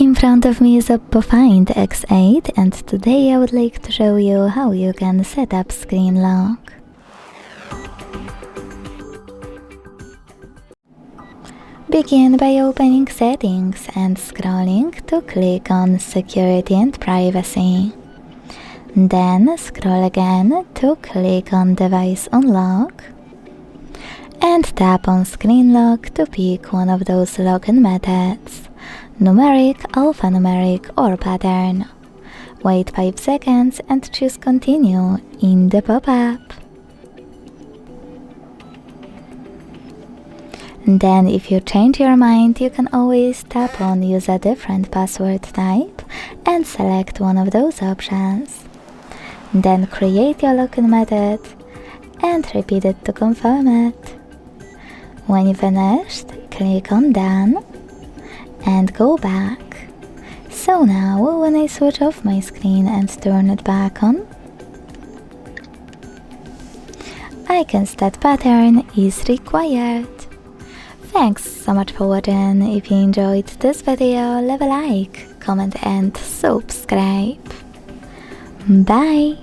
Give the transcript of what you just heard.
In front of me is OPPO Find X8, and today I would like to show you how you can set up screen lock. Begin by opening Settings and scrolling to click on Security and Privacy. Then scroll again to click on Device Unlock and tap on Screen Lock to pick one of those login methods: numeric, alphanumeric or pattern. Wait 5 seconds and choose Continue in the pop-up. Then if you change your mind, you can always tap on Use a different password type and select one of those options. Then create your login method and repeat it to confirm it. When you finished, click on Done and go back. So now, when I switch off my screen and turn it back on, I can set pattern is required. Thanks so much for watching. If you enjoyed this video, leave a like, comment and subscribe. Bye!